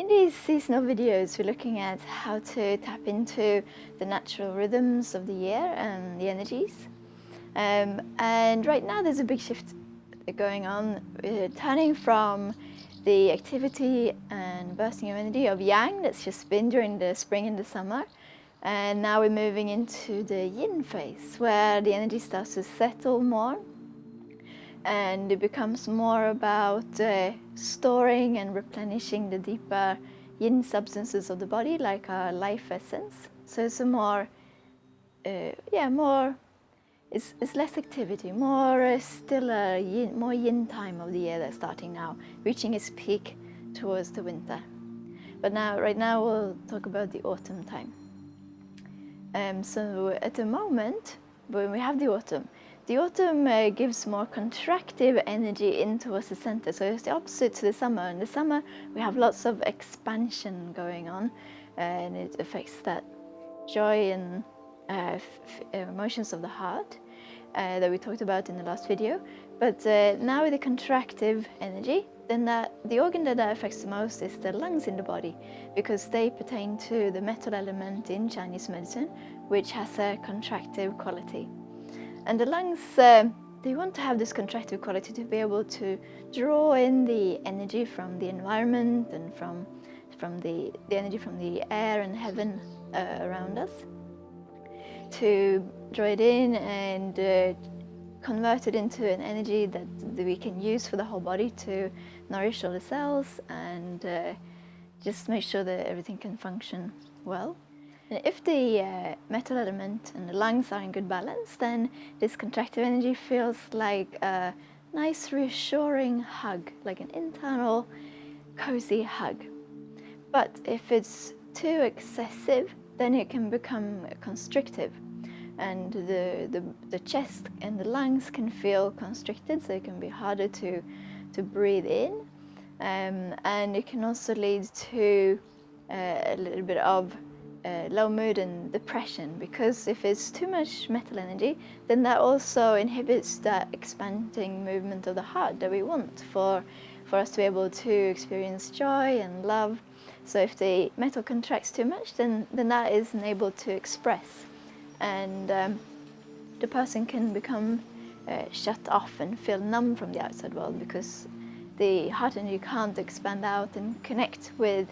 In these seasonal videos, we're looking at how to tap into the natural rhythms of the year and the energies. And right now there's a big shift going on, turning from the activity and bursting of energy of yang that's just been during the spring and the summer. And now we're moving into the yin phase, where the energy starts to settle more. And it becomes more about storing and replenishing the deeper yin substances of the body, like our life essence. So it's a more, it's less activity, more stiller, more yin time of the year that's starting now, reaching its peak towards the winter. But right now we'll talk about the autumn time. So at the moment, when we have the autumn gives more contractive energy in towards the center. So it's the opposite to the summer. In the summer, we have lots of expansion going on, and it affects that joy and emotions of the heart that we talked about in the last video. But now with the contractive energy, then the organ that affects the most is the lungs in the body, because they pertain to the metal element in Chinese medicine, which has a contractive quality. And the lungs, they want to have this contractive quality to be able to draw in the energy from the environment and from the energy from the air and heaven around us, to draw it in and convert it into an energy that we can use for the whole body to nourish all the cells and just make sure that everything can function well. And if the metal element and the lungs are in good balance, then this contractive energy feels like a nice reassuring hug, like an internal cozy hug. But if it's too excessive, then it can become constrictive, and the chest and the lungs can feel constricted, so it can be harder to breathe in, and it can also lead to a little bit of low mood and depression, because if it's too much metal energy, then that also inhibits that expanding movement of the heart that we want for us to be able to experience joy and love. So if the metal contracts too much, then that isn't able to express, and the person can become shut off and feel numb from the outside world, because the heart energy can't expand out and connect with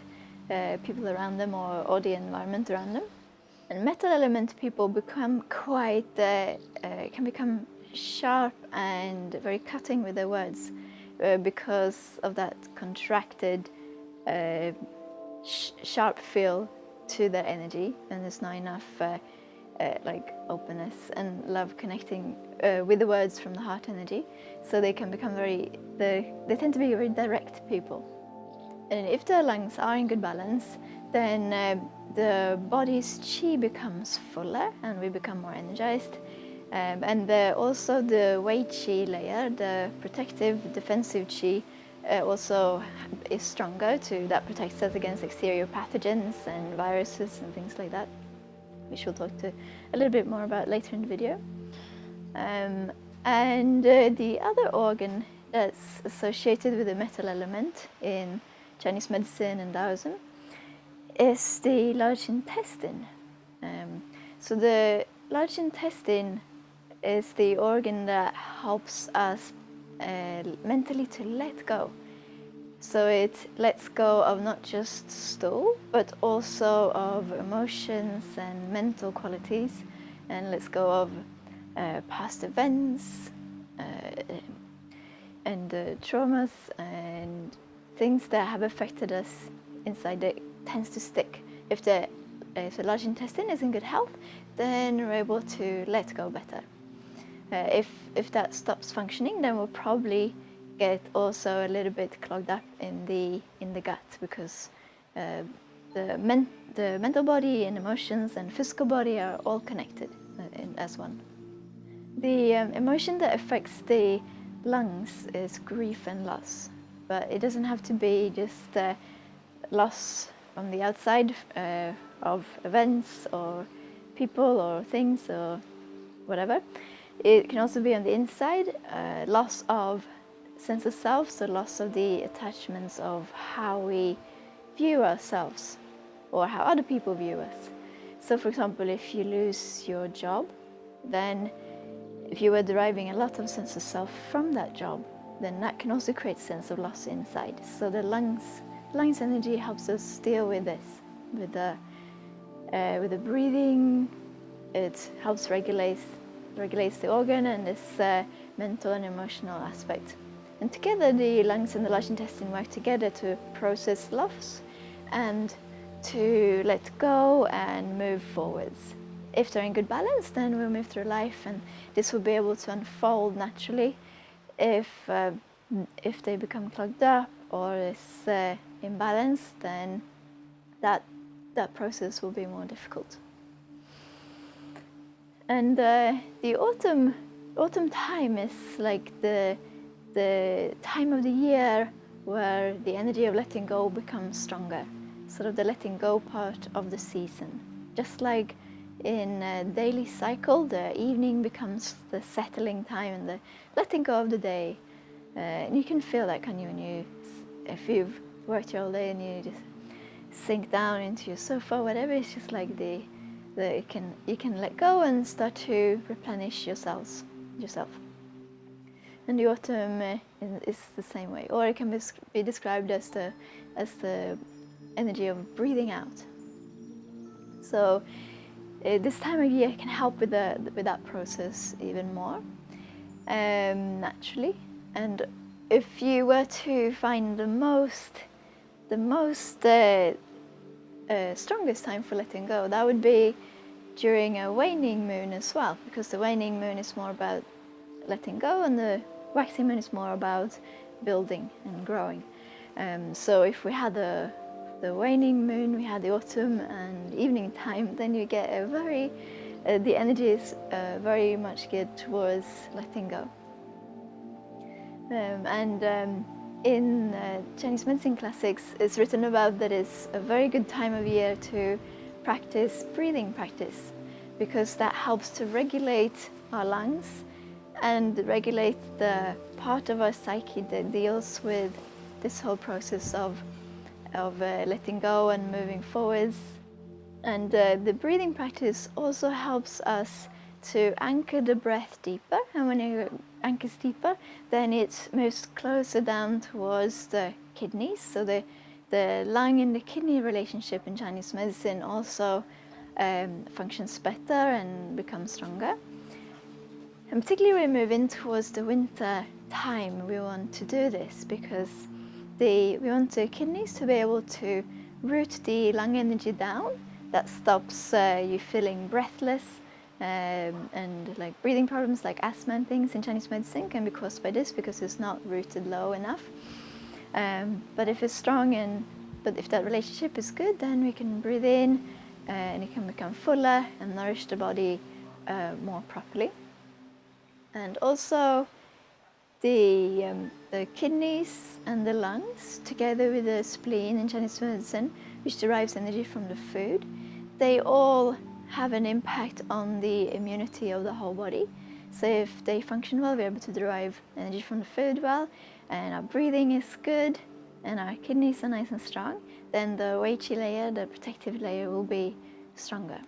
people around them or the environment around them. And metal element people become quite, can become sharp and very cutting with their words because of that contracted, sharp feel to their energy, and there's not enough like openness and love connecting with the words from the heart energy. So they can become they tend to be very direct people. And if the lungs are in good balance, then the body's chi becomes fuller and we become more energized. And also the wei chi layer, the protective, defensive chi, also is stronger that protects us against exterior pathogens and viruses and things like that, which we'll talk a little bit more about later in the video. And the other organ that's associated with the metal element in Chinese medicine and Daoism is the large intestine. So the large intestine is the organ that helps us mentally to let go. So it lets go of not just stool, but also of emotions and mental qualities, and lets go of past events and traumas and things that have affected us inside that tends to stick. If the large intestine is in good health, then we're able to let go better. If that stops functioning, then we'll probably get also a little bit clogged up in the gut, because the mental body and emotions and physical body are all connected as one. The emotion that affects the lungs is grief and loss, but it doesn't have to be just loss from the outside of events or people or things or whatever. It can also be on the inside, loss of sense of self, so loss of the attachments of how we view ourselves or how other people view us. So for example, if you lose your job, then if you were deriving a lot of sense of self from that job, then that can also create a sense of loss inside. So the lungs energy helps us deal with this, with the breathing. It helps regulates the organ and this mental and emotional aspect. And together, the lungs and the large intestine work together to process loss and to let go and move forwards. If they're in good balance, then we'll move through life, and this will be able to unfold naturally. If they become clogged up or is imbalanced, then that process will be more difficult. And the autumn time is like the time of the year where the energy of letting go becomes stronger, sort of the letting go part of the season. Just like in a daily cycle, the evening becomes the settling time and the letting go of the day. And you can feel that, can you, if you've worked your whole day and you just sink down into your sofa, whatever, it's just like you can let go and start to replenish yourself. And the autumn is the same way, or it can be described as the energy of breathing out. So this time of year can help with that process even more naturally. And if you were to find the strongest time for letting go, that would be during a waning moon as well, because the waning moon is more about letting go and the waxing moon is more about building and growing. So if we had the waning moon, we had the autumn and evening time, then you get the energy is very much geared towards letting go. In Chinese medicine classics, it's written about that it's a very good time of year to practice breathing practice, because that helps to regulate our lungs and regulate the part of our psyche that deals with this whole process of letting go and moving forwards. And the breathing practice also helps us to anchor the breath deeper, and when it anchors deeper, then it moves closer down towards the kidneys. So the lung and the kidney relationship in Chinese medicine also functions better and becomes stronger. And particularly when we move in towards the winter time, we want to do this because we want the kidneys to be able to root the lung energy down. That stops you feeling breathless, and like breathing problems like asthma and things in Chinese medicine can be caused by this because it's not rooted low enough. But if it's strong but if that relationship is good, then we can breathe in and it can become fuller and nourish the body more properly. And also the kidneys and the lungs, together with the spleen in Chinese medicine, which derives energy from the food, they all have an impact on the immunity of the whole body. So if they function well, we're able to derive energy from the food well, and our breathing is good, and our kidneys are nice and strong, then the Weiqi layer, the protective layer, will be stronger.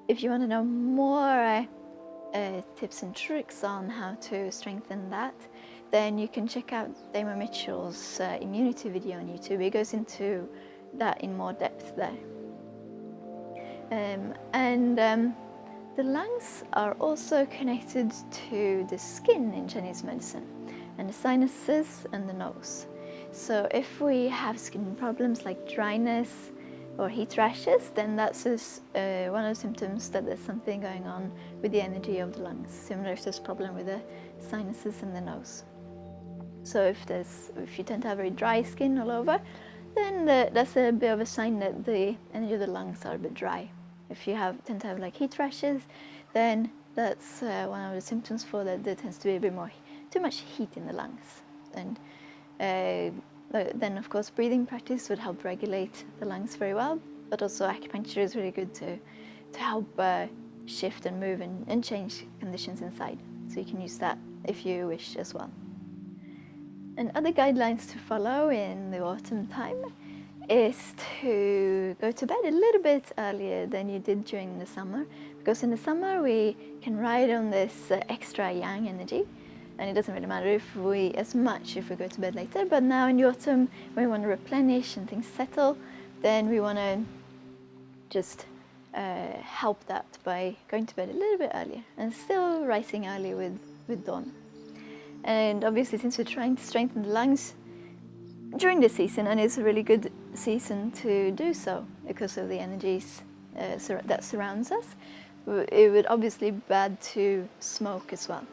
If you want to know more tips and tricks on how to strengthen that, then you can check out Damon Mitchell's immunity video on YouTube. It goes into that in more depth there. The lungs are also connected to the skin in Chinese medicine, and the sinuses and the nose. So if we have skin problems like dryness or heat rashes, then that's one of the symptoms that there's something going on with the energy of the lungs, similar if there's a problem with the sinuses and the nose. So if you tend to have very dry skin all over, then that's a bit of a sign that the energy of the lungs are a bit dry. If you tend to have like heat rashes, then that's one of the symptoms for that. There tends to be a bit more too much heat in the lungs. And then of course breathing practice would help regulate the lungs very well, but also acupuncture is really good to help shift and move and change conditions inside. So you can use that if you wish as well. And other guidelines to follow in the autumn time is to go to bed a little bit earlier than you did during the summer, because in the summer we can ride on this extra yang energy, and it doesn't really matter if we go to bed later. But now in the autumn, when we want to replenish and things settle, then we want to just help that by going to bed a little bit earlier and still rising early with dawn. And obviously, since we're trying to strengthen the lungs during the season, and it's a really good season to do so because of the energies that surrounds us, it would obviously be bad to smoke as well.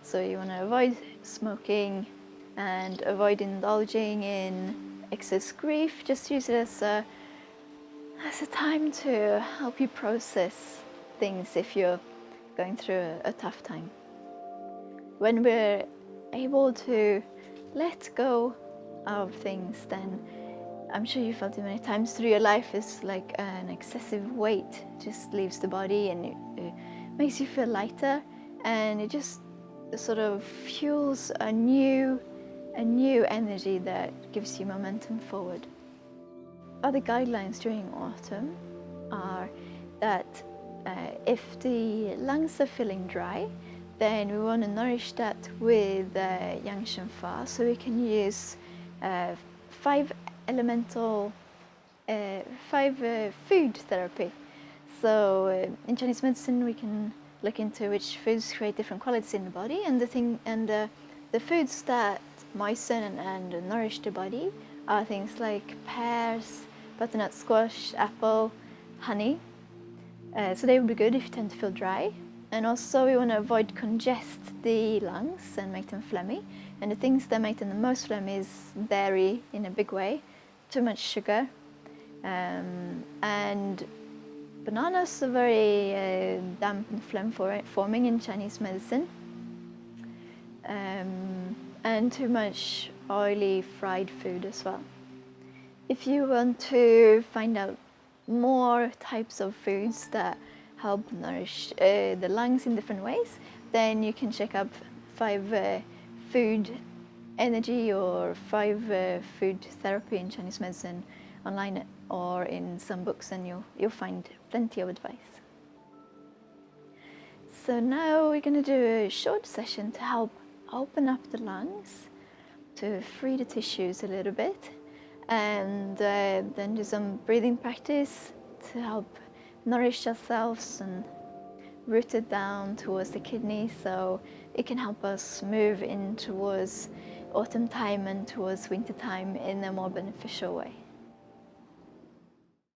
So you want to avoid smoking and avoid indulging in excess grief. Just use it as a time to help you process things if you're going through a tough time. When we're able to let go of things, then I'm sure you felt it many times through your life, is like an excessive weight just leaves the body, and it makes you feel lighter, and it just sort of fuels a new energy that gives you momentum forward. Other guidelines during autumn are that if the lungs are feeling dry, then we want to nourish that with yang shen fa. So we can use five food therapy. So in Chinese medicine, we can look into which foods create different qualities in the body, and the foods that moisten and nourish the body are things like pears, butternut squash, apple, honey. So they would be good if you tend to feel dry. And also we want to avoid congest the lungs and make them phlegmy. And the things that make them the most phlegmy is dairy in a big way, too much sugar, and bananas are very damp and phlegm forming in Chinese medicine, and too much oily fried food as well. If you want to find out more types of foods that help nourish the lungs in different ways, then you can check up 5 food energy or 5 food therapy in Chinese medicine online or in some books, and you'll find plenty of advice. So now we're going to do a short session to help open up the lungs, to free the tissues a little bit, and then do some breathing practice to help nourish ourselves and root it down towards the kidney, so it can help us move in towards autumn time and towards winter time in a more beneficial way.